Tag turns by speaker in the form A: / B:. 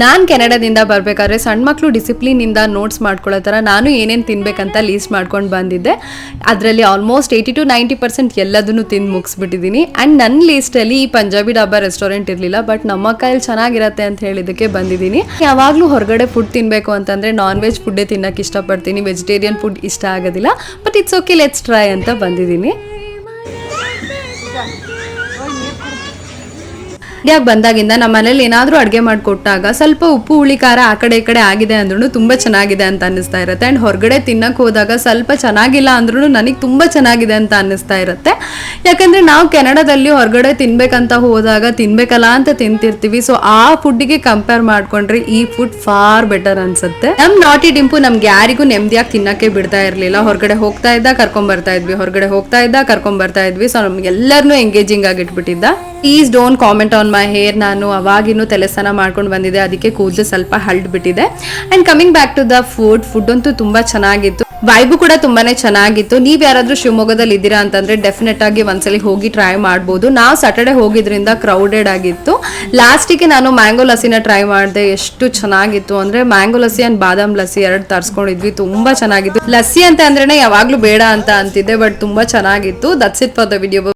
A: ನಾನು ಕೆನಡಾದಿಂದ ಬರಬೇಕಾದ್ರೆ ಸಣ್ಣ ಮಕ್ಕಳು ಡಿಸಿಪ್ಲಿನಿಂದ ನೋಟ್ಸ್ ಮಾಡ್ಕೊಳ್ಳೋ ಥರ ನಾನು ಏನೇನು ತಿನ್ನಬೇಕಂತ ಲೀಸ್ಟ್ ಮಾಡ್ಕೊಂಡು ಬಂದಿದ್ದೆ. ಅದರಲ್ಲಿ ಆಲ್ಮೋಸ್ಟ್ 80-90% ಎಲ್ಲದನ್ನು ತಿಂದು ಮುಗಿಸ್ಬಿಟ್ಟಿದ್ದೀನಿ. ಆ್ಯಂಡ್ ನನ್ನ ಲೀಸ್ಟಲ್ಲಿ ಈ ಪಂಜಾಬಿ ಡಾಬಾ ರೆಸ್ಟೋರೆಂಟ್ ಇರಲಿಲ್ಲ, ಬಟ್ ನಮ್ಮ ಕೈಯಲ್ಲಿ ಚೆನ್ನಾಗಿರತ್ತೆ ಅಂತ ಹೇಳಿದ್ದಕ್ಕೆ ಬಂದಿದ್ದೀನಿ. ಯಾವಾಗಲೂ ಹೊರಗಡೆ ಫುಡ್ ತಿನ್ನಬೇಕು ಅಂತಂದರೆ ನಾನ್ ವೆಜ್ ಫುಡ್ಡೇ ತಿನ್ನೋಕ್ಕೆ ಇಷ್ಟಪಡ್ತೀನಿ, ವೆಜಿಟೇರಿಯನ್ ಫುಡ್ ಇಷ್ಟ ಆಗೋದಿಲ್ಲ. But it's okay, let's try ಅಂತ ಬಂದಿದ್ದೀನಿ. ಯಾಕೆ ಬಂದಾಗಿಂದ ನಮ್ಮ ಮನೇಲಿ ಏನಾದರೂ ಅಡುಗೆ ಮಾಡಿಕೊಟ್ಟಾಗ ಸ್ವಲ್ಪ ಉಪ್ಪು ಹುಳಿ ಖಾರ ಆ ಕಡೆ ಈ ಕಡೆ ಆಗಿದೆ ಅಂದ್ರೂ ತುಂಬ ಚೆನ್ನಾಗಿದೆ ಅಂತ ಅನ್ನಿಸ್ತಾ ಇರುತ್ತೆ. ಆ್ಯಂಡ್ ಹೊರಗಡೆ ತಿನ್ನಕ್ಕೆ ಹೋದಾಗ ಸ್ವಲ್ಪ ಚೆನ್ನಾಗಿಲ್ಲ ಅಂದ್ರೂ ನನಗೆ ತುಂಬ ಚೆನ್ನಾಗಿದೆ ಅಂತ ಅನ್ನಿಸ್ತಾ ಇರುತ್ತೆ. ಯಾಕಂದರೆ ನಾವು ಕೆನಡಾದಲ್ಲಿ ಹೊರಗಡೆ ತಿನ್ಬೇಕಂತ ಹೋದಾಗ ತಿನ್ಬೇಕಲ್ಲ ಅಂತ ತಿಂತಿರ್ತೀವಿ. ಸೊ ಆ ಫುಡ್ಡಿಗೆ ಕಂಪೇರ್ ಮಾಡ್ಕೊಂಡ್ರೆ ಈ ಫುಡ್ ಫಾರ್ ಬೆಟರ್ ಅನ್ಸುತ್ತೆ. ನಮ್ಮ ನಾಟಿ ಡಿಂಪು ನಮ್ಗೆ ಯಾರಿಗೂ ನೆಮ್ಮದಿಯಾಗಿ ತಿನ್ನಕ್ಕೆ ಬಿಡ್ತಾ ಇರಲಿಲ್ಲ. ಹೊರಗಡೆ ಹೋಗ್ತಾ ಇದ್ದ ಕರ್ಕೊಂಬರ್ತಾ ಇದ್ವಿ, ಹೊರಗಡೆ ಹೋಗ್ತಾ ಇದ್ದ ಕರ್ಕೊಂಬರ್ತಾ ಇದ್ವಿ. ಸೊ ನಮ್ಗೆಲ್ಲರನ್ನೂ ಎಂಗೇಜಿಂಗ್ ಆಗಿಟ್ಬಿಟ್ಟಿದ್ದ. Please don't comment on my hair. ನಾನು ಅವಾಗಿನ್ನೂ ತಲೆಸ್ನಾನ ಮಾಡ್ಕೊಂಡು ಬಂದಿದ್ದೆ, ಅದಕ್ಕೆ ಕೂದಲು ಸ್ವಲ್ಪ ಹರಡ್ಬಿಟ್ಟಿದೆ. And coming back to the food ಅಂತೂ ತುಂಬ ಚೆನ್ನಾಗಿತ್ತು, ವೈಬು ಕೂಡ ತುಂಬಾನೇ ಚೆನ್ನಾಗಿತ್ತು. ನೀವು ಯಾರಾದರೂ ಶಿವಮೊಗ್ಗದಲ್ಲಿ ಇದ್ದೀರಾ ಅಂತಂದ್ರೆ ಡೆಫಿನೆಟ್ ಆಗಿ ಒಂದ್ಸಲಿ ಹೋಗಿ ಟ್ರೈ ಮಾಡ್ಬೋದು. ನಾವು ಸ್ಯಾಟರ್ಡೆ ಹೋಗಿದ್ರಿಂದ ಕ್ರೌಡೆಡ್ ಆಗಿತ್ತು. ಲಾಸ್ಟಿಗೆ ನಾನು ಮ್ಯಾಂಗೋ ಲಸ್ಸಿನ ಟ್ರೈ ಮಾಡಿದೆ. ಎಷ್ಟು ಚೆನ್ನಾಗಿತ್ತು ಅಂದರೆ ಮ್ಯಾಂಗೋ ಲಸ್ಸಿ ಆ್ಯಂಡ್ ಬಾದಾಮ್ ಲಸ್ಸಿ ಎರಡು ತರಿಸ್ಕೊಂಡಿದ್ವಿ, ತುಂಬ ಚೆನ್ನಾಗಿತ್ತು. ಲಸ್ಸಿ ಅಂತ ಅಂದ್ರೇನೆ ಯಾವಾಗಲೂ ಬೇಡ ಅಂತ ಅಂತಿದ್ದೆ, ಬಟ್ ತುಂಬ ಚೆನ್ನಾಗಿತ್ತು. That's it for the video.